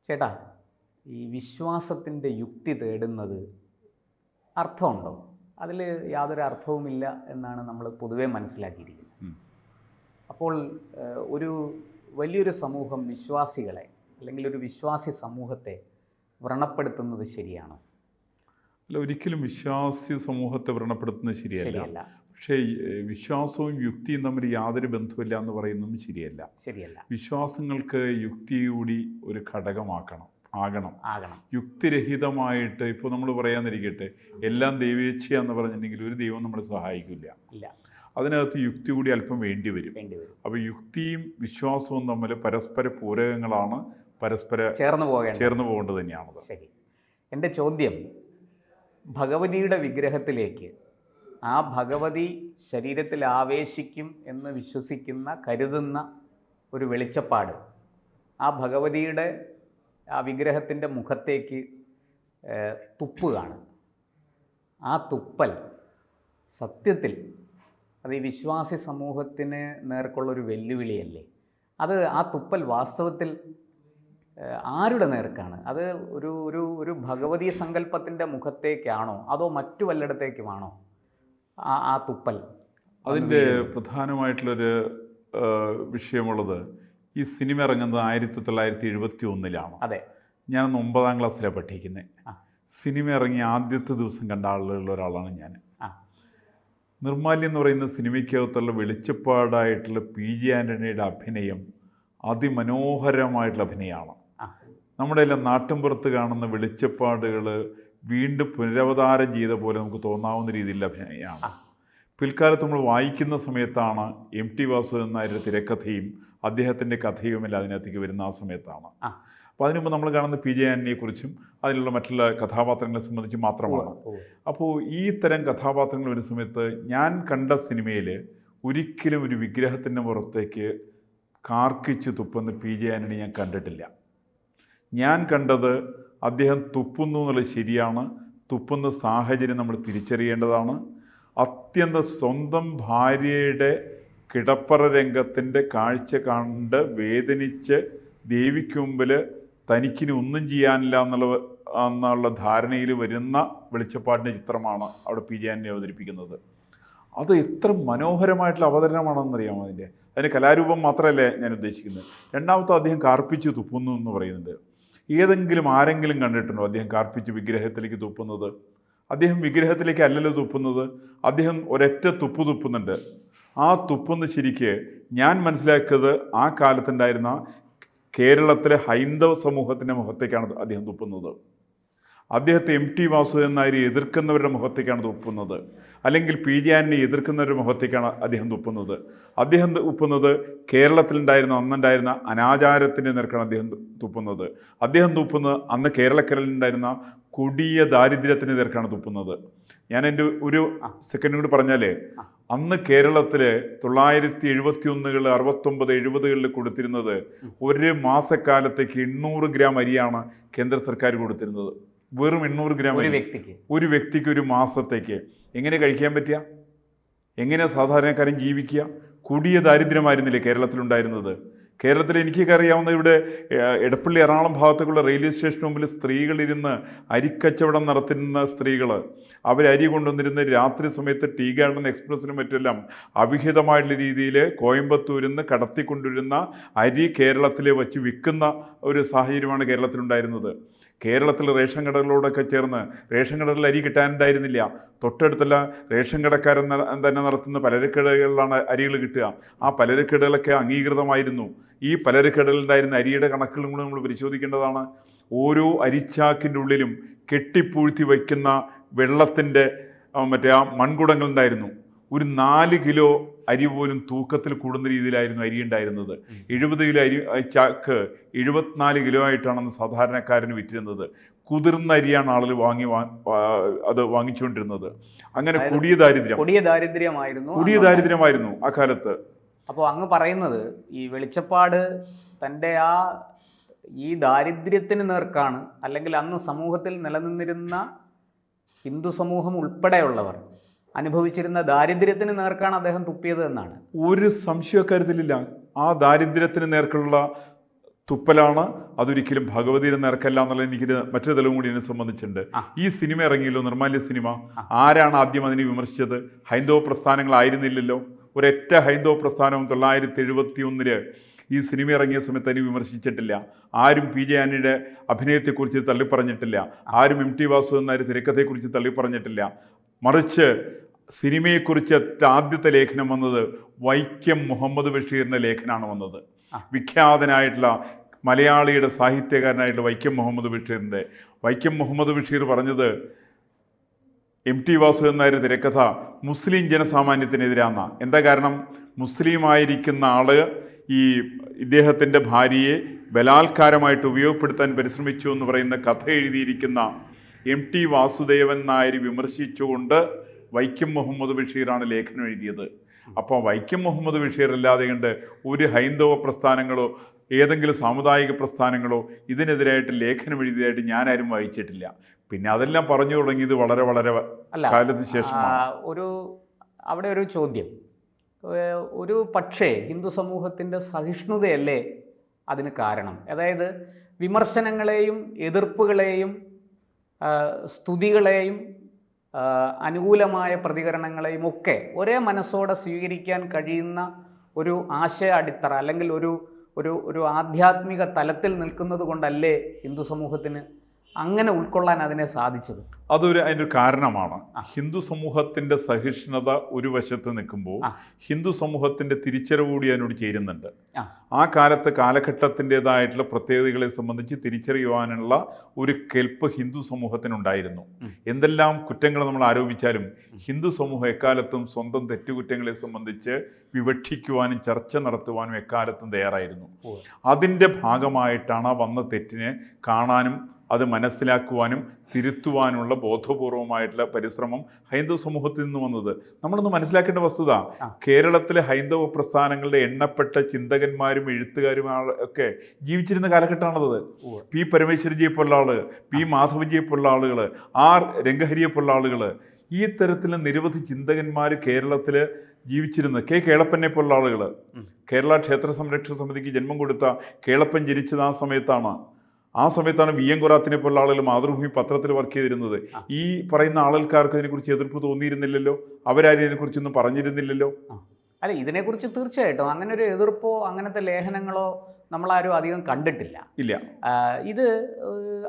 ചേട്ടാ, ഈ വിശ്വാസത്തിൻ്റെ യുക്തി തേടുന്നത് അർത്ഥമുണ്ടോ? അതിൽ യാതൊരു അർത്ഥവുമില്ല എന്നാണ് നമ്മൾ പൊതുവെ മനസ്സിലാക്കിയിരിക്കുന്നത്. അപ്പോൾ ഒരു വലിയൊരു സമൂഹം വിശ്വാസികളെ അല്ലെങ്കിൽ ഒരു വിശ്വാസി സമൂഹത്തെ വ്രണപ്പെടുത്തുന്നത് ശരിയാണോ? അല്ല, ഒരിക്കലും വിശ്വാസി സമൂഹത്തെ വ്രണപ്പെടുത്തുന്നത് ശരിയല്ല. പക്ഷേ വിശ്വാസവും യുക്തിയും തമ്മിൽ യാതൊരു ബന്ധമില്ല എന്ന് പറയുന്നതും ശരിയല്ല. വിശ്വാസങ്ങൾക്ക് യുക്തി കൂടി ഒരു ഘടകമാകണം. യുക്തിരഹിതമായിട്ട് ഇപ്പോൾ നമ്മൾ പറയാന്നിരിക്കട്ടെ, എല്ലാം ദൈവേച്ഛയാന്ന് പറഞ്ഞിട്ടുണ്ടെങ്കിൽ ഒരു ദൈവം നമ്മളെ സഹായിക്കില്ല. അതിനകത്ത് യുക്തി കൂടി അല്പം വേണ്ടി വരും. അപ്പോൾ യുക്തിയും വിശ്വാസവും തമ്മിൽ പരസ്പര പൂരകങ്ങളാണ്, ചേർന്ന് പോകേണ്ടത് തന്നെയാണത്. ശരി. എൻ്റെ ചോദ്യം, ഭഗവതിയുടെ വിഗ്രഹത്തിലേക്ക് ആ ഭഗവതി ശരീരത്തിൽ ആവേശിക്കും എന്ന് കരുതുന്ന ഒരു വെളിച്ചപ്പാട് ആ ഭഗവതിയുടെ ആ വിഗ്രഹത്തിൻ്റെ മുഖത്തേക്ക് തുപ്പുകയാണ്. ആ തുപ്പൽ സത്യത്തിൽ അത് ഈ വിശ്വാസി സമൂഹത്തിന് നേർക്കുള്ളൊരു വെല്ലുവിളിയല്ലേ? ആ തുപ്പൽ വാസ്തവത്തിൽ ആരുടെ നേർക്കാണ്? അത് ഒരു ഭഗവതി സങ്കല്പത്തിൻ്റെ മുഖത്തേക്കാണോ അതോ മറ്റു വല്ലിടത്തേക്കുമാണോ ആ തുപ്പൽ? അതിൻ്റെ പ്രധാനമായിട്ടുള്ളൊരു വിഷയമുള്ളത്, ഈ സിനിമ ഇറങ്ങുന്നത് 1971. അതെ. ഞാനന്ന് 9ാം ക്ലാസ്സിലാണ് പഠിക്കുന്നത്. സിനിമ ഇറങ്ങി ആദ്യത്തെ ദിവസം കണ്ട ഒരാളാണ് ഞാൻ. നിർമ്മാല്യം എന്ന് പറയുന്ന സിനിമയ്ക്കകത്തുള്ള വെളിച്ചപ്പാടായിട്ടുള്ള PG ആൻ്റണിയുടെ അഭിനയം അതിമനോഹരമായിട്ടുള്ള അഭിനയമാണ്. നമ്മുടെ എല്ലാം നാട്ടിൻപുറത്ത് കാണുന്ന വെളിച്ചപ്പാടുകൾ വീണ്ടും പുനരവതാരം ചെയ്ത പോലെ നമുക്ക് തോന്നാവുന്ന രീതിയിലുള്ള അഭിനയമാണ്. പിൽക്കാലത്ത് നമ്മൾ വായിക്കുന്ന സമയത്താണ് MT വാസുദേവൻ നായരുടെ തിരക്കഥയും അദ്ദേഹത്തിൻ്റെ കഥയുമെല്ലാം അതിനകത്തേക്ക് വരുന്ന ആ സമയത്താണ്. അപ്പോൾ അതിനുമുമ്പ് നമ്മൾ കാണുന്ന PG ആൻ്റണിയെക്കുറിച്ചും അതിലുള്ള മറ്റുള്ള കഥാപാത്രങ്ങളെ സംബന്ധിച്ച് മാത്രമാണ്. അപ്പോൾ ഈ തരം കഥാപാത്രങ്ങൾ വരുന്ന സമയത്ത് ഞാൻ കണ്ട സിനിമയിൽ ഒരിക്കലും ഒരു വിഗ്രഹത്തിൻ്റെ പുറത്തേക്ക് കാർക്കിച്ച് തുപ്പുന്ന PG ആൻ്റണി ഞാൻ കണ്ടിട്ടില്ല. ഞാൻ കണ്ടത് അദ്ദേഹം തുപ്പുന്നു എന്നുള്ളത് ശരിയാണ്. തുപ്പുന്ന സാഹചര്യം നമ്മൾ തിരിച്ചറിയേണ്ടതാണ്. അത്യന്തം സ്വന്തം ഭാര്യയുടെ കിടപ്പറ രംഗത്തിൻ്റെ കാഴ്ച കണ്ട് വേദനിച്ച് ദേവിക്ക് മുമ്പിൽ തനിക്കിനി ഒന്നും ചെയ്യാനില്ല എന്നുള്ള ധാരണയിൽ വരുന്ന വെളിച്ചപ്പാടിൻ്റെ ചിത്രമാണ് അവിടെ PG ആൻ്റണി അവതരിപ്പിക്കുന്നത്. അത് എത്ര മനോഹരമായിട്ടുള്ള അവതരണമാണെന്നറിയാമോ? അതിൻ്റെ കലാരൂപം മാത്രമല്ല ഞാൻ ഉദ്ദേശിക്കുന്നത്. രണ്ടാമത്തെ, അദ്ദേഹം കാർപ്പിച്ച് തുപ്പുന്നു എന്ന് പറയുന്നുണ്ട്. ആരെങ്കിലും കണ്ടിട്ടുണ്ടോ അദ്ദേഹം കാർപ്പിച്ച് വിഗ്രഹത്തിലേക്ക് തുപ്പുന്നത്? അദ്ദേഹം വിഗ്രഹത്തിലേക്ക് അല്ലല്ലോ തുപ്പുന്നത്, അദ്ദേഹം ഒരൊറ്റ തുപ്പുന്നുണ്ട്. ആ തുപ്പുന്ന ശരിക്ക് ഞാൻ മനസ്സിലാക്കിയത് ആ കാലത്തുണ്ടായിരുന്ന കേരളത്തിലെ ഹൈന്ദവ സമൂഹത്തിൻ്റെ മുഖത്തേക്കാണ് അദ്ദേഹം തുപ്പുന്നത്. അദ്ദേഹത്തെ MT വാസുദേവൻ നായരെ എതിർക്കുന്നവരുടെ മുഖത്തേക്കാണ് തുപ്പുന്നത്, അല്ലെങ്കിൽ PG ആൻ്റണിയെ എതിർക്കുന്നവരുടെ മുഖത്തേക്കാണ് അദ്ദേഹം തുപ്പുന്നത്. അദ്ദേഹം തുപ്പുന്നത് അന്നുണ്ടായിരുന്ന അനാചാരത്തിൻ്റെ നേർക്കാണ് അദ്ദേഹം തുപ്പുന്നത്. അദ്ദേഹം തുപ്പുന്നത് അന്ന് കേരളക്കരയിലുണ്ടായിരുന്ന കൊടിയ ദാരിദ്ര്യത്തിൻ്റെ നേർക്കാണ് തുപ്പുന്നത്. ഞാൻ എൻ്റെ ഒരു സെക്കൻഡ് കൂടി പറഞ്ഞാലേ, അന്ന് കേരളത്തിൽ 1971, 69, 70 കൊടുത്തിരുന്നത് ഒരു മാസക്കാലത്തേക്ക് 800 ഗ്രാം അരിയാണ് കേന്ദ്ര സർക്കാർ കൊടുത്തിരുന്നത്. വെറും 800 ഗ്രാം ഒരു വ്യക്തിക്ക് ഒരു മാസത്തേക്ക്. എങ്ങനെ കഴിക്കാൻ പറ്റുക? എങ്ങനെ സാധാരണക്കാരൻ ജീവിക്കുക? കൊടിയ ദാരിദ്ര്യമായിരുന്നില്ലേ കേരളത്തിലുണ്ടായിരുന്നത്? കേരളത്തിൽ എനിക്കൊക്കെ അറിയാവുന്ന ഇവിടെ എടപ്പള്ളി എറണാകുളം ഭാഗത്തേക്കുള്ള റെയിൽവേ സ്റ്റേഷന് മുമ്പിൽ സ്ത്രീകളിരുന്ന് അരിക്കച്ചവടം നടത്തുന്ന സ്ത്രീകൾ, അവരരി കൊണ്ടുവന്നിരുന്ന് രാത്രി സമയത്ത് ടീ ഗാർഡൻ എക്സ്പ്രസ്സിനും മറ്റെല്ലാം അവിഹിതമായിട്ടുള്ള രീതിയിൽ കോയമ്പത്തൂരിൽ നിന്ന് കടത്തിക്കൊണ്ടുവരുന്ന അരി കേരളത്തിൽ വച്ച് വിൽക്കുന്ന ഒരു സാഹചര്യമാണ് കേരളത്തിലുണ്ടായിരുന്നത്. കേരളത്തിൽ റേഷൻ കടകളോടൊക്കെ ചേർന്ന് റേഷൻ കടകളിൽ അരി കിട്ടാനുണ്ടായിരുന്നില്ല. തൊട്ടടുത്തുള്ള റേഷൻ കടക്കാരൻ തന്നെ നടത്തുന്ന പലചരക്കടകളിലാണ് അരികൾ കിട്ടുക. ആ പലചരക്കടകളൊക്കെ അംഗീകൃതമായിരുന്നു. ഈ പലചരക്കടകളിലുണ്ടായിരുന്ന അരിയുടെ കണക്കുകളും കൂടെ നമ്മൾ പരിശോധിക്കേണ്ടതാണ്. ഓരോ അരിച്ചാക്കിൻ്റെ ഉള്ളിലും കെട്ടിപ്പൂഴ്ത്തി വയ്ക്കുന്ന വെള്ളത്തിൻ്റെ ആ മൺകുടങ്ങളുണ്ടായിരുന്നു. ഒരു 4 കിലോ അരി പോലും തൂക്കത്തിൽ കൂടുന്ന രീതിയിലായിരുന്നു അരി ഉണ്ടായിരുന്നത്. 70 കിലോ അരി ചാക്ക് 74 കിലോ ആയിട്ടാണ് അന്ന് സാധാരണക്കാരന് വിറ്റിരുന്നത്. കുതിർന്ന അരിയാണ് ആളുകൾ അത് വാങ്ങിച്ചുകൊണ്ടിരുന്നത്. അങ്ങനെ കൊടിയ ദാരിദ്ര്യമായിരുന്നു ആ കാലത്ത്. അപ്പോൾ അങ്ങ് പറയുന്നത് ഈ വെളിച്ചപ്പാട് തൻ്റെ ഈ ദാരിദ്ര്യത്തിന് നേർക്കാണ്, അല്ലെങ്കിൽ അന്ന് സമൂഹത്തിൽ നിലനിന്നിരുന്ന ഹിന്ദു സമൂഹം ഉൾപ്പെടെയുള്ളവർ അനുഭവിച്ചിരുന്ന ദാരിദ്ര്യത്തിന് നേർക്കാണ് അദ്ദേഹം തുപ്പിയത് എന്നാണ്. ഒരു സംശയക്കാര്യത്തിലില്ല. ആ ദാരിദ്ര്യത്തിന് നേർക്കുള്ള തുപ്പലാണ്, അതൊരിക്കലും ഭഗവതിയുടെ നിരക്കല്ല എന്നുള്ള എനിക്ക് മറ്റൊരു തെളിവും കൂടി എന്നെ സംബന്ധിച്ചിട്ടുണ്ട്. ഈ സിനിമ ഇറങ്ങിയല്ലോ, നിർമ്മാല്യ സിനിമ, ആരാണ് ആദ്യം അതിനെ വിമർശിച്ചത്? ഹൈന്ദവ പ്രസ്ഥാനങ്ങളായിരുന്നില്ലല്ലോ. ഒരൊറ്റ ഹൈന്ദവ പ്രസ്ഥാനവും 1971 ഈ സിനിമ ഇറങ്ങിയ സമയത്ത് അതിനെ വിമർശിച്ചിട്ടില്ല. ആരും പി ജെ ആന്റണിയുടെ അഭിനയത്തെക്കുറിച്ച് തള്ളിപ്പറഞ്ഞിട്ടില്ല. ആരും MT വാസുദേവൻ നായർ തിരക്കഥയെക്കുറിച്ച് തള്ളിപ്പറഞ്ഞിട്ടില്ല. മറിച്ച് സിനിമയെക്കുറിച്ച് ആദ്യത്തെ ലേഖനം വന്നത് വൈക്കം മുഹമ്മദ് ബഷീറിൻ്റെ ലേഖനമാണ് വന്നത്. വിഖ്യാതനായിട്ടുള്ള മലയാളിയുടെ സാഹിത്യകാരനായിട്ടുള്ള വൈക്കം മുഹമ്മദ് ബഷീർ പറഞ്ഞത് MT വാസുദേവൻ നായർ തിരക്കഥ മുസ്ലിം ജനസാമാന്യത്തിനെതിരാന്ന. എന്താ കാരണം? മുസ്ലിമായിരിക്കുന്ന ആള് ഇദ്ദേഹത്തിൻ്റെ ഭാര്യയെ ബലാത്കാരമായിട്ട് ഉപയോഗപ്പെടുത്താൻ പരിശ്രമിച്ചു എന്ന് പറയുന്ന കഥ എഴുതിയിരിക്കുന്ന MT വാസുദേവൻ നായർ വിമർശിച്ചുകൊണ്ട് വൈക്കം മുഹമ്മദ് ബഷീറാണ് ലേഖനം എഴുതിയത്. അപ്പോൾ വൈക്കം മുഹമ്മദ് ബഷീർ അല്ലാതെ കണ്ട് ഒരു ഹൈന്ദവ പ്രസ്ഥാനങ്ങളോ ഏതെങ്കിലും സാമുദായിക പ്രസ്ഥാനങ്ങളോ ഇതിനെതിരായിട്ട് ലേഖനം എഴുതിയതായിട്ട് ഞാനാരും വായിച്ചിട്ടില്ല. പിന്നെ അതെല്ലാം പറഞ്ഞു തുടങ്ങിയത് വളരെ കാലത്തിന് ശേഷമാണ്. അവിടെ ഒരു ചോദ്യം, ഒരു പക്ഷേ ഹിന്ദു സമൂഹത്തിൻ്റെ സഹിഷ്ണുതയല്ലേ അതിന് കാരണം? അതായത് വിമർശനങ്ങളെയും എതിർപ്പുകളെയും സ്തുതികളെയും അനുകൂലമായ പ്രതികരണങ്ങളെയും ഒക്കെ ഒരേ മനസ്സോടെ സ്വീകരിക്കാൻ കഴിയുന്ന ഒരു ആശയ അടിത്തറ അല്ലെങ്കിൽ ഒരു ആധ്യാത്മിക തലത്തിൽ നിൽക്കുന്നത് കൊണ്ടല്ലേ ഹിന്ദു സമൂഹത്തിന് അങ്ങനെ ഉൾക്കൊള്ളാൻ അതിനെ സാധിച്ചത്? അതിൻ്റെ കാരണമാണ് ഹിന്ദു സമൂഹത്തിൻ്റെ സഹിഷ്ണുത ഒരു വശത്ത് നിൽക്കുമ്പോൾ ഹിന്ദു സമൂഹത്തിൻ്റെ തിരിച്ചറിവ് കൂടി അതിനോട് ചേരുന്നുണ്ട്. ആ കാലഘട്ടത്തിൻ്റെതായിട്ടുള്ള പ്രത്യേകതകളെ സംബന്ധിച്ച് തിരിച്ചറിയുവാനുള്ള ഒരു കെൽപ്പ് ഹിന്ദു സമൂഹത്തിനുണ്ടായിരുന്നു. എന്തെല്ലാം കുറ്റങ്ങൾ നമ്മൾ ആരോപിച്ചാലും ഹിന്ദു സമൂഹം എക്കാലത്തും സ്വന്തം തെറ്റുകുറ്റങ്ങളെ സംബന്ധിച്ച് വിവക്ഷിക്കുവാനും ചർച്ച നടത്തുവാനും എക്കാലത്തും തയ്യാറായിരുന്നു. അതിൻ്റെ ഭാഗമായിട്ടാണ് ആ വന്ന തെറ്റിനെ കാണാനും അത് മനസ്സിലാക്കുവാനും തിരുത്തുവാനുള്ള ബോധപൂർവമായിട്ടുള്ള പരിശ്രമം ഹൈന്ദവ സമൂഹത്തിൽ നിന്ന് വന്നത്. നമ്മളൊന്ന് മനസ്സിലാക്കേണ്ട വസ്തുത, കേരളത്തിലെ ഹൈന്ദവ പ്രസ്ഥാനങ്ങളുടെ എണ്ണപ്പെട്ട ചിന്തകന്മാരും എഴുത്തുകാരും ഒക്കെ ജീവിച്ചിരുന്ന കാലഘട്ടമാണത്. പി പരമേശ്വരജിയെ പോലുള്ള ആള്, പി മാധവജിയെ പോലുള്ള ആളുകൾ, ആർ രംഗഹരിയെ പോലുള്ള ആളുകൾ, ഈ തരത്തിലുള്ള നിരവധി ചിന്തകന്മാർ കേരളത്തിൽ ജീവിച്ചിരുന്ന കേളപ്പനെ പോലുള്ള ആളുകൾ, കേരള ക്ഷേത്ര സംരക്ഷണ സമിതിക്ക് ജന്മം കൊടുത്ത കേളപ്പൻ ജനിച്ചത് ആ സമയത്താണ് VM കൊറാത്തിനെ പോലുള്ള ആളുകൾ മാതൃഭൂമി പത്രത്തിൽ വർക്ക് ചെയ്തിരുന്നത്. ഈ പറയുന്ന ആളുകൾക്ക് ഇതിനെക്കുറിച്ച് എതിർപ്പ് തോന്നിയിരുന്നില്ലല്ലോ, അവരാരും ഇതിനെക്കുറിച്ചൊന്നും പറഞ്ഞിരുന്നില്ലല്ലോ. അല്ല, ഇതിനെക്കുറിച്ച് തീർച്ചയായിട്ടും അങ്ങനെ ഒരു എതിർപ്പോ അങ്ങനത്തെ ലേഖനങ്ങളോ നമ്മളാരും അധികം കണ്ടിട്ടില്ല. ഇത്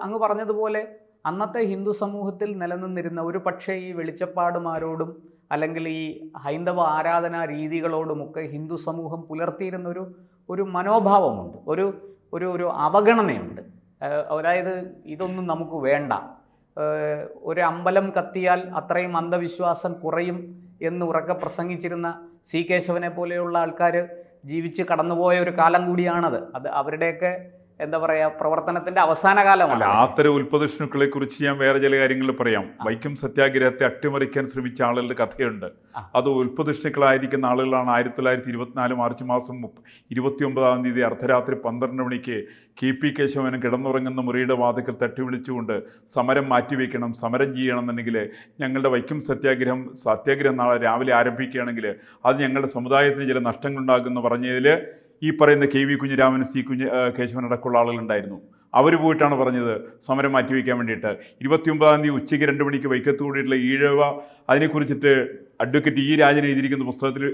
അങ്ങ് പറഞ്ഞതുപോലെ അന്നത്തെ ഹിന്ദു സമൂഹത്തിൽ നിലനിന്നിരുന്ന ഒരു പക്ഷേ ഈ വെളിച്ചപ്പാടുമാരോടും അല്ലെങ്കിൽ ഈ ഹൈന്ദവ ആരാധനാ രീതികളോടുമൊക്കെ ഹിന്ദു സമൂഹം പുലർത്തിയിരുന്ന ഒരു മനോഭാവമുണ്ട്, ഒരു അവഗണനയുണ്ട്. അതായത് ഇതൊന്നും നമുക്ക് വേണ്ട, ഒരു അമ്പലം കത്തിയാൽ അത്രയും അന്ധവിശ്വാസം കുറയും എന്ന് ഉറക്കെ പ്രസംഗിച്ചിരുന്ന C കേശവനെ പോലെയുള്ള ആൾക്കാർ ജീവിച്ച് കടന്നുപോയ ഒരു കാലം കൂടിയാണത്. അവരുടെയൊക്കെ എന്താ പറയുക, പ്രവർത്തനത്തിന്റെ അവസാന കാലമല്ല. അത്തരം ഉൽപ്പതിഷ്ണുക്കളെ കുറിച്ച് ഞാൻ വേറെ ചില കാര്യങ്ങൾ പറയാം. വൈക്കം സത്യാഗ്രഹത്തെ അട്ടിമറിക്കാൻ ശ്രമിച്ച ആളുകളുടെ കഥയുണ്ട്. അത് ഉൽപ്പതിഷ്ണുക്കളായിരിക്കുന്ന ആളുകളാണ് 1924 മാർച്ച് മാസം 29-ാം തീയതി അർദ്ധരാത്രി 12 മണിക്ക് KP കേശവനും കിടന്നുറങ്ങുന്ന മുറിയുടെ വാതിക്കൽ തട്ടി വിളിച്ചുകൊണ്ട് സമരം മാറ്റിവെക്കണം, സമരം ചെയ്യണമെന്നുണ്ടെങ്കിൽ ഞങ്ങളുടെ വൈക്കം സത്യാഗ്രഹം നാളെ രാവിലെ ആരംഭിക്കുകയാണെങ്കിൽ അത് ഞങ്ങളുടെ സമുദായത്തിന് ചില നഷ്ടങ്ങളുണ്ടാകുമെന്ന് പറഞ്ഞതിൽ ഈ പറയുന്ന KV കുഞ്ഞിരാമനും C കേശവനടക്കമുള്ള ആളുകളുണ്ടായിരുന്നു. അവർ പോയിട്ടാണ് പറഞ്ഞത് സമരം മാറ്റിവെക്കാൻ വേണ്ടിയിട്ട്. 29-ാം തീയതി ഉച്ചയ്ക്ക് 2 മണിക്ക് വൈക്കത്ത് കൂടിയിട്ടുള്ള ഈഴവ അതിനെക്കുറിച്ചിട്ട് അഡ്വക്കേറ്റ് E രാജൻ എഴുതിയിരിക്കുന്ന പുസ്തകത്തിൽ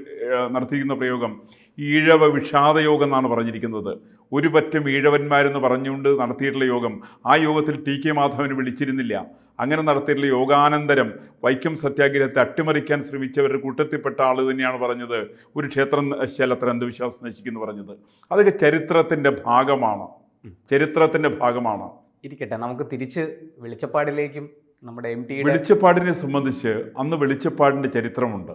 നടത്തിയിരിക്കുന്ന പ്രയോഗം ഈഴവ വിഷാദയോഗം എന്നാണ് പറഞ്ഞിരിക്കുന്നത്. ഒരു പറ്റം ഈഴവന്മാരെന്ന് പറഞ്ഞുകൊണ്ട് നടത്തിയിട്ടുള്ള യോഗം, ആ യോഗത്തിൽ TK മാധവന് വിളിച്ചിരുന്നില്ല. അങ്ങനെ നടത്തിയിട്ടുള്ള യോഗാനന്തരം വൈക്കം സത്യാഗ്രഹത്തെ അട്ടിമറിക്കാൻ ശ്രമിച്ചവരുടെ കൂട്ടത്തിൽപ്പെട്ട ആൾ തന്നെയാണ് പറഞ്ഞത് ഒരു ക്ഷേത്രം നശിച്ചാൽ അത്ര അന്ധവിശ്വാസം നശിക്കുന്നു പറഞ്ഞത്. അതൊക്കെ ചരിത്രത്തിൻ്റെ ഭാഗമാണ്. ഇരിക്കട്ടെ, നമുക്ക് തിരിച്ച് വെളിച്ചപ്പാടിലേക്കും നമ്മുടെ വെളിച്ചപ്പാടിനെ സംബന്ധിച്ച് അന്ന് വെളിച്ചപ്പാടിൻ്റെ ചരിത്രമുണ്ട്.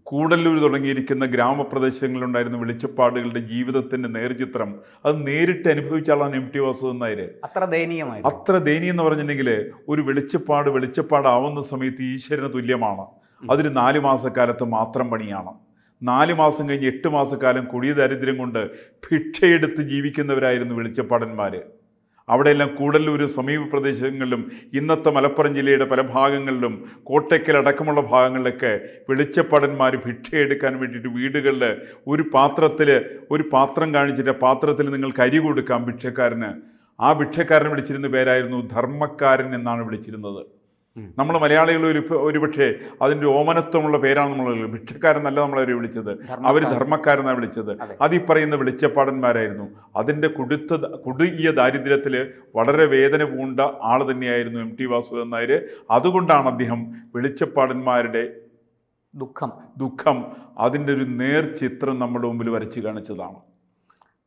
കൂടല്ലൂർ തുടങ്ങിയിരിക്കുന്ന ഗ്രാമപ്രദേശങ്ങളിലുണ്ടായിരുന്ന വെളിച്ചപ്പാടുകളുടെ ജീവിതത്തിൻ്റെ നേർചിത്രം അത് നേരിട്ട് അനുഭവിച്ച ആളാണ് MT വാസുദേവൻ നായർ. അത്ര ദയനീയം എന്ന് പറഞ്ഞിട്ടുണ്ടെങ്കിൽ ഒരു വെളിച്ചപ്പാടാവുന്ന സമയത്ത് ഈശ്വരന് തുല്യമാണ്. അതൊരു 4 മാസക്കാലത്ത് മാത്രം പണിയാണ്. 4 മാസം കഴിഞ്ഞ് 8 മാസക്കാലം കൊടിയ ദാരിദ്ര്യം കൊണ്ട് ഭിക്ഷയെടുത്ത് ജീവിക്കുന്നവരായിരുന്നു വെളിച്ചപ്പാടന്മാർ. അവിടെയെല്ലാം കൂടല്ലൂരും സമീപ പ്രദേശങ്ങളിലും ഇന്നത്തെ മലപ്പുറം ജില്ലയുടെ പല ഭാഗങ്ങളിലും കോട്ടയ്ക്കൽ അടക്കമുള്ള ഭാഗങ്ങളിലൊക്കെ വെളിച്ചപ്പാടന്മാർ ഭിക്ഷയെടുക്കാൻ വേണ്ടിയിട്ട് വീടുകളിൽ ഒരു പാത്രം കാണിച്ചിട്ട് ആ പാത്രത്തിൽ നിങ്ങൾക്ക് അരി കൊടുക്കാം ഭിക്ഷക്കാരന്. ആ ഭിക്ഷക്കാരനെ വിളിച്ചിരുന്ന പേരായിരുന്നു ധർമ്മക്കാരൻ എന്നാണ് വിളിച്ചിരുന്നത്. നമ്മൾ മലയാളികൾ ഒരുപക്ഷെ അതിൻ്റെ ഓമനത്വമുള്ള പേരാണ് നമ്മൾ ഭിക്ഷക്കാരെന്നല്ല നമ്മളവരെ വിളിച്ചത്, അവർ ധർമ്മക്കാരെന്നാണ് വിളിച്ചത്. അത് ഈ പറയുന്ന വെളിച്ചപ്പാടന്മാരായിരുന്നു. അതിൻ്റെ കൊടിയ ദാരിദ്ര്യത്തിൽ വളരെ വേദന പൂണ്ട ആൾ തന്നെയായിരുന്നു എം ടി വാസുദേവൻ നായർ. അതുകൊണ്ടാണ് അദ്ദേഹം വെളിച്ചപ്പാടന്മാരുടെ ദുഃഖം അതിൻ്റെ ഒരു നേർചിത്രം നമ്മുടെ മുമ്പിൽ വരച്ച് കാണിച്ചതാണ്.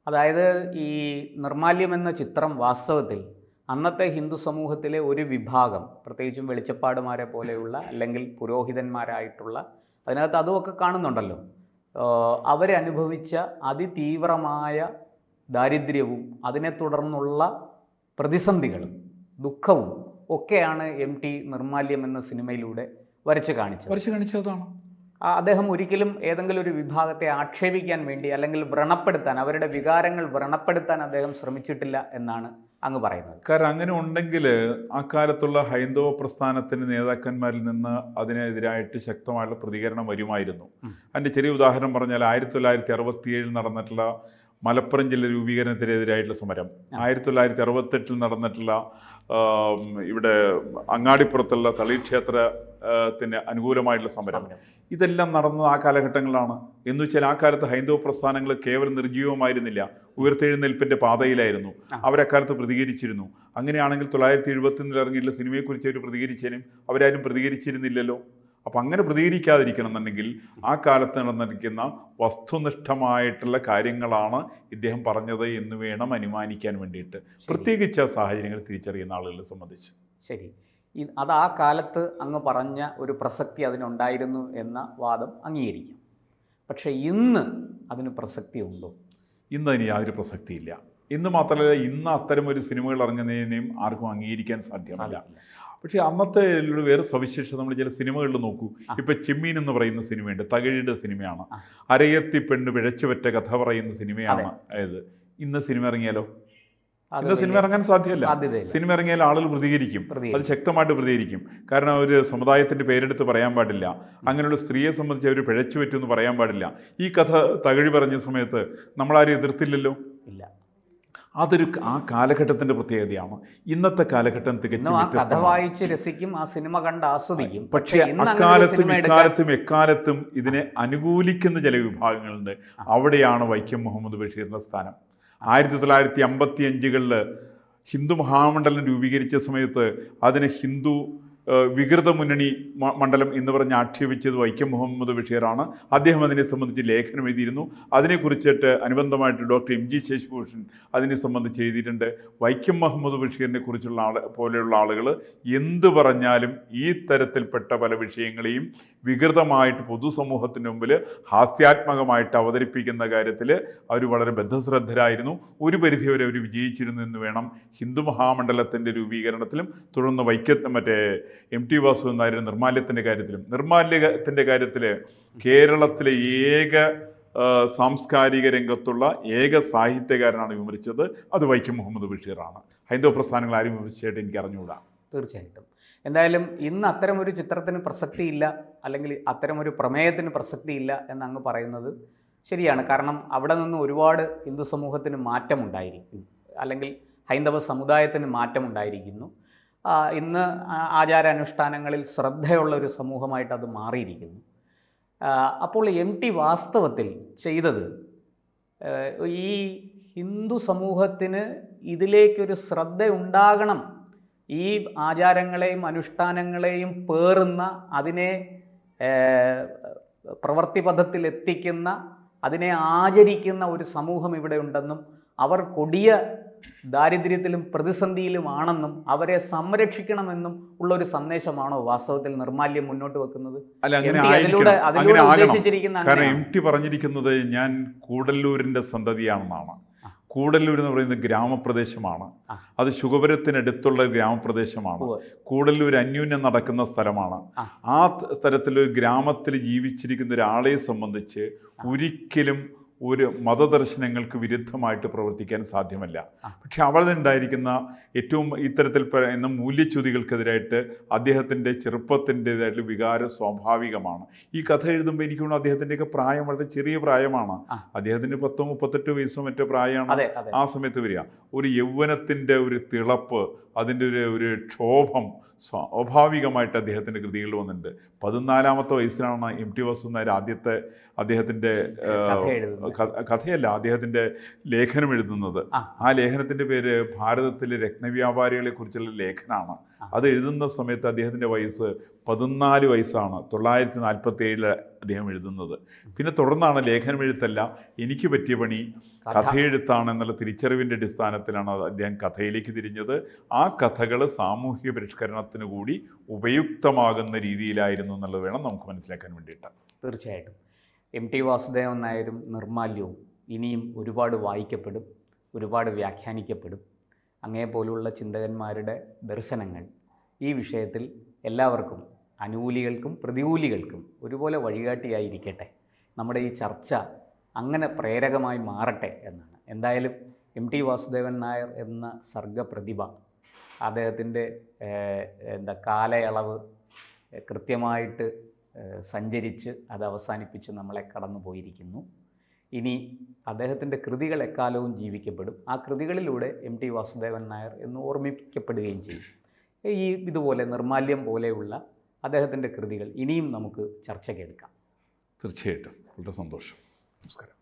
അതായത് ഈ നിർമാല്യം എന്ന ചിത്രം വാസ്തവത്തിൽ അന്നത്തെ ഹിന്ദു സമൂഹത്തിലെ ഒരു വിഭാഗം, പ്രത്യേകിച്ചും വെളിച്ചപ്പാടുമാരെ പോലെയുള്ള അല്ലെങ്കിൽ പുരോഹിതന്മാരായിട്ടുള്ള, അതിനകത്ത് അതുമൊക്കെ കാണുന്നുണ്ടല്ലോ, അവരനുഭവിച്ച അതിതീവ്രമായ ദാരിദ്ര്യവും അതിനെ തുടർന്നുള്ള പ്രതിസന്ധികളും ദുഃഖവും ഒക്കെയാണ് എം ടി നിർമാല്യം എന്ന സിനിമയിലൂടെ വരച്ച് കാണിച്ചതാണ്. അദ്ദേഹം ഒരിക്കലും ഏതെങ്കിലും ഒരു വിഭാഗത്തെ ആക്ഷേപിക്കാൻ വേണ്ടി അല്ലെങ്കിൽ വ്രണപ്പെടുത്താൻ, അവരുടെ വികാരങ്ങൾ വ്രണപ്പെടുത്താൻ അദ്ദേഹം ശ്രമിച്ചിട്ടില്ല എന്നാണ് അങ്ങ് പറയുന്നത്. കാരണം അങ്ങനെ ഉണ്ടെങ്കിൽ ആ കാലത്തുള്ള ഹൈന്ദവ പ്രസ്ഥാനത്തിൻ്റെ നേതാക്കന്മാരിൽ നിന്ന് അതിനെതിരായിട്ട് ശക്തമായുള്ള പ്രതികരണം വരുമായിരുന്നു. അതിൻ്റെ ചെറിയ ഉദാഹരണം പറഞ്ഞാൽ 1967 നടന്നിട്ടുള്ള മലപ്പുറം ജില്ല രൂപീകരണത്തിനെതിരായിട്ടുള്ള സമരം, 1968 നടന്നിട്ടുള്ള ഇവിടെ അങ്ങാടിപ്പുറത്തുള്ള തളിക്ഷേത്രത്തിന് അനുകൂലമായിട്ടുള്ള സമരം, ഇതെല്ലാം നടന്നത് ആ കാലഘട്ടങ്ങളിലാണ്. എന്ന് വെച്ചാൽ ആ കാലത്ത് ഹൈന്ദവ പ്രസ്ഥാനങ്ങൾ കേവലം നിർജ്ജീവമായിരുന്നില്ല, ഉയർത്തെഴുന്നേൽപ്പിൻ്റെ പാതയിലായിരുന്നു. അവരക്കാലത്ത് പ്രതികരിച്ചിരുന്നു. അങ്ങനെയാണെങ്കിൽ 1971 ഇറങ്ങിയിട്ടുള്ള സിനിമയെക്കുറിച്ച് അവർ പ്രതികരിച്ചതിനും അവരാരും പ്രതികരിച്ചിരുന്നില്ലല്ലോ. അപ്പം അങ്ങനെ പ്രതികരിക്കാതിരിക്കണം എന്നുണ്ടെങ്കിൽ ആ കാലത്ത് നടന്നിരിക്കുന്ന വസ്തുനിഷ്ഠമായിട്ടുള്ള കാര്യങ്ങളാണ് ഇദ്ദേഹം പറഞ്ഞത് എന്ന് വേണം അനുമാനിക്കാൻ വേണ്ടിയിട്ട്, പ്രത്യേകിച്ച് ആ സാഹചര്യങ്ങൾ തിരിച്ചറിയുന്ന ആളുകളെ സംബന്ധിച്ച്. ശരി, അത് ആ കാലത്ത് അങ്ങ് പറഞ്ഞ ഒരു പ്രസക്തി അതിനുണ്ടായിരുന്നു എന്ന വാദം അംഗീകരിക്കാം. പക്ഷേ ഇന്ന് അതിന് പ്രസക്തി ഉണ്ടോ? ഇന്ന് അതിന് യാതൊരു പ്രസക്തിയില്ല. ഇന്ന് മാത്രമല്ല, ഇന്ന് അത്തരം ഒരു സിനിമകൾ ഇറങ്ങുന്നതിനെയും ആർക്കും അംഗീകരിക്കാൻ സാധ്യമല്ല. പക്ഷേ അന്നത്തെ വേറെ സവിശേഷത നമ്മൾ ചില സിനിമകളിൽ നോക്കൂ. ഇപ്പം ചെമ്മീൻ എന്ന് പറയുന്ന സിനിമയുണ്ട്, തകഴിയുടെ സിനിമയാണ്. അരയത്തി പെണ്ണ് പിഴച്ചുപറ്റ കഥ പറയുന്ന സിനിമയാണ്. അതായത് ഇന്ന് സിനിമ ഇറങ്ങിയാലോ? ഇന്ന് സിനിമ ഇറങ്ങാൻ സാധ്യമല്ല. സിനിമ ഇറങ്ങിയാൽ ആളുകൾ പ്രതികരിക്കും, അത് ശക്തമായിട്ട് പ്രതികരിക്കും. കാരണം ഒരു സമുദായത്തിൻ്റെ പേരെടുത്ത് പറയാൻ പാടില്ല, അങ്ങനെയുള്ള സ്ത്രീയെ സംബന്ധിച്ച് അവർ പിഴച്ചു പറ്റുമെന്ന് പറയാൻ പാടില്ല. ഈ കഥ തകഴി പറഞ്ഞ സമയത്ത് നമ്മളാരും എതിർത്തില്ലല്ലോ. ഇല്ല, അതൊരു ആ കാലഘട്ടത്തിൻ്റെ പ്രത്യേകതയാണ്. ഇന്നത്തെ കാലഘട്ടം തികച്ചും വായിച്ച് രസിക്കും, ആ സിനിമ കണ്ട് ആസ്വദിക്കും. പക്ഷേ അക്കാലത്തും എക്കാലത്തും ഇതിനെ അനുകൂലിക്കുന്ന ചില വിഭാഗങ്ങളുണ്ട്. അവിടെയാണ് വൈക്കം മുഹമ്മദ് ബഷീറിൻ്റെ സ്ഥാനം. 1955 ഹിന്ദു മഹാമണ്ഡലം രൂപീകരിച്ച സമയത്ത് അതിനെ ഹിന്ദു വികൃത മുന്നണി മണ്ഡലം എന്ന് പറഞ്ഞ് ആക്ഷേപിച്ചത് വൈക്കം മുഹമ്മദ് ബഷീറാണ്. അദ്ദേഹം അതിനെ സംബന്ധിച്ച് ലേഖനം എഴുതിയിരുന്നു. അതിനെക്കുറിച്ചിട്ട് അനുബന്ധമായിട്ട് ഡോക്ടർ എം ജി ശശിഭൂഷൺ അതിനെ സംബന്ധിച്ച് എഴുതിയിട്ടുണ്ട്. വൈക്കം മുഹമ്മദ് ബഷീറിനെ കുറിച്ചുള്ള പോലെയുള്ള ആളുകൾ എന്ത് പറഞ്ഞാലും ഈ തരത്തിൽപ്പെട്ട പല വിഷയങ്ങളെയും വികൃതമായിട്ട് പൊതുസമൂഹത്തിന് മുമ്പിൽ ഹാസ്യാത്മകമായിട്ട് അവതരിപ്പിക്കുന്ന കാര്യത്തിൽ അവർ വളരെ ബദ്ധശ്രദ്ധരായിരുന്നു. ഒരു പരിധിവരെ അവർ വിജയിച്ചിരുന്നു എന്ന് വേണം. ഹിന്ദു മഹാമണ്ഡലത്തിൻ്റെ രൂപീകരണത്തിലും തുടർന്ന് എം ടി വാസുദേവൻ നായരുടെ നിർമാല്യത്തിൻ്റെ കാര്യത്തിൽ കേരളത്തിലെ ഏക സാംസ്കാരിക രംഗത്തുള്ള ഏക സാഹിത്യകാരനാണ് വിമർശിച്ചത്, അത് വൈക്കം മുഹമ്മദ് ബഷീറാണ്. ഹൈന്ദവ പ്രസ്ഥാനങ്ങൾ ആരും വിമർശിച്ചായിട്ട് എനിക്ക് അറിഞ്ഞുകൂടാ. തീർച്ചയായിട്ടും. എന്തായാലും ഇന്ന് അത്തരമൊരു ചിത്രത്തിന് പ്രസക്തിയില്ല, അല്ലെങ്കിൽ അത്തരമൊരു പ്രമേയത്തിന് പ്രസക്തിയില്ല എന്നങ്ങ് പറയുന്നത് ശരിയാണ്. കാരണം അവിടെ നിന്ന് ഒരുപാട് ഹിന്ദു സമൂഹത്തിന് മാറ്റമുണ്ടായിരിക്കുന്നു, അല്ലെങ്കിൽ ഹൈന്ദവ സമുദായത്തിന് മാറ്റമുണ്ടായിരിക്കുന്നു. ഇന്ന് ആചാരാനുഷ്ഠാനങ്ങളിൽ ശ്രദ്ധയുള്ള ഒരു സമൂഹമായിട്ട് അത് മാറിയിരിക്കുന്നു. അപ്പോൾ എം ടി വാസ്തവത്തിൽ ചെയ്തത് ഈ ഹിന്ദു സമൂഹത്തിന് ഇതിലേക്കൊരു ശ്രദ്ധ ഉണ്ടാകണം, ഈ ആചാരങ്ങളെയും അനുഷ്ഠാനങ്ങളെയും പേറുന്ന, അതിനെ പ്രവൃത്തിപഥത്തിലെത്തിക്കുന്ന, അതിനെ ആചരിക്കുന്ന ഒരു സമൂഹം ഇവിടെ ഉണ്ടെന്നും അവർ കൊടിയ ദാരിദ്ര്യത്തിലും പ്രതിസന്ധിയിലുമാണെന്നും അവരെ സംരക്ഷിക്കണമെന്നും ഉള്ളൊരു സന്ദേശമാണോ വാസ്തവത്തിൽ നിർമാല്യം മുന്നോട്ട് വെക്കുന്നത്? കാരണം എം ടി പറഞ്ഞിരിക്കുന്നത് ഞാൻ കൂടല്ലൂരിൻ്റെ സന്തതിയാണെന്നാണ്. കൂടല്ലൂർ എന്ന് പറയുന്നത് ഗ്രാമപ്രദേശമാണ്. അത് ശുഗപുരത്തിനടുത്തുള്ള ഗ്രാമപ്രദേശമാണ്. കൂടല്ലൂർ അന്യൂന്യം നടക്കുന്ന സ്ഥലമാണ്. ആ തരത്തിലൊരു ഗ്രാമത്തിൽ ജീവിച്ചിരിക്കുന്ന ഒരാളെ സംബന്ധിച്ച് ഒരിക്കലും ഒരു മതദർശനങ്ങൾക്ക് വിരുദ്ധമായിട്ട് പ്രവർത്തിക്കാൻ സാധ്യമല്ല. പക്ഷെ അവിടെ ഉണ്ടായിരിക്കുന്ന ഏറ്റവും ഇത്തരത്തിൽ പറയുന്ന മൂല്യച്യുതികൾക്കെതിരായിട്ട് അദ്ദേഹത്തിൻ്റെ ചെറുപ്പത്തിൻ്റെതായിട്ടുള്ള വികാരം സ്വാഭാവികമാണ്. ഈ കഥ എഴുതുമ്പോൾ എനിക്ക് തോന്നുന്നു അദ്ദേഹത്തിൻ്റെയൊക്കെ പ്രായം വളരെ ചെറിയ പ്രായമാണ്. അദ്ദേഹത്തിന് 38 വയസ്സോ മറ്റോ പ്രായമാണ് ആ സമയത്ത് വരിക. ഒരു യൗവനത്തിൻ്റെ ഒരു തിളപ്പ്, അതിൻ്റെ ഒരു ക്ഷോഭം സ്വാഭാവികമായിട്ട് അദ്ദേഹത്തിൻ്റെ കൃതികളിൽ വന്നിട്ടുണ്ട്. 14-ാമത്തെ വയസ്സിലാണ് MT വാസുദേവൻ നായർ ആദ്യത്തെ അദ്ദേഹത്തിൻ്റെ കഥയല്ല, അദ്ദേഹത്തിൻ്റെ ലേഖനം എഴുതുന്നത്. ആ ലേഖനത്തിൻ്റെ പേര് ഭാരതത്തിലെ രത്നവ്യാപാരികളെക്കുറിച്ചുള്ള ലേഖനമാണ്. അത് എഴുതുന്ന സമയത്ത് അദ്ദേഹത്തിൻ്റെ വയസ്സ് 14 വയസ്സാണ്. 1947 അദ്ദേഹം എഴുതുന്നത്. പിന്നെ തുടർന്നാണ് ലേഖനം എഴുത്തല്ല, എനിക്ക് പറ്റിയ പണി കഥയെഴുത്താണ് എന്നുള്ള തിരിച്ചറിവിൻ്റെ അടിസ്ഥാനത്തിലാണ് അദ്ദേഹം കഥയിലേക്ക് തിരിഞ്ഞത്. ആ കഥകൾ സാമൂഹിക പരിഷ്കരണത്തിന് കൂടി ഉപയുക്തമാകുന്ന രീതിയിലായിരുന്നു എന്നുള്ളത് വേണം നമുക്ക് മനസ്സിലാക്കാൻ വേണ്ടിയിട്ട്. തീർച്ചയായിട്ടും MT വാസുദേവൻ നായരും നിർമാല്യവും ഇനിയും ഒരുപാട് വായിക്കപ്പെടും, ഒരുപാട് വ്യാഖ്യാനിക്കപ്പെടും. അങ്ങേപോലുള്ള ചിന്തകന്മാരുടെ ദർശനങ്ങൾ ഈ വിഷയത്തിൽ എല്ലാവർക്കും, അനുകൂലികൾക്കും പ്രതികൂലികൾക്കും ഒരുപോലെ വഴികാട്ടിയായിരിക്കട്ടെ. നമ്മുടെ ഈ ചർച്ച അങ്ങനെ പ്രേരകമായി മാറട്ടെ എന്നാണ്. എന്തായാലും MT വാസുദേവൻ നായർ എന്ന സർഗപ്രതിഭ, അദ്ദേഹത്തിൻ്റെ കാലയളവ് കൃത്യമായിട്ട് സഞ്ചരിച്ച് അത് അവസാനിപ്പിച്ച് നമ്മളെ കടന്നു പോയിരിക്കുന്നു. ഇനി അദ്ദേഹത്തിൻ്റെ കൃതികൾ എക്കാലവും ജീവിക്കപ്പെടും. ആ കൃതികളിലൂടെ MT വാസുദേവൻ നായർ എന്ന് ഓർമ്മിപ്പിക്കപ്പെടുകയും ചെയ്യും. ഇതുപോലെ നിർമാല്യം പോലെയുള്ള അദ്ദേഹത്തിൻ്റെ കൃതികൾ ഇനിയും നമുക്ക് ചർച്ചയ്ക്കെടുക്കാം. തീർച്ചയായിട്ടും. വളരെ സന്തോഷം. നമസ്കാരം.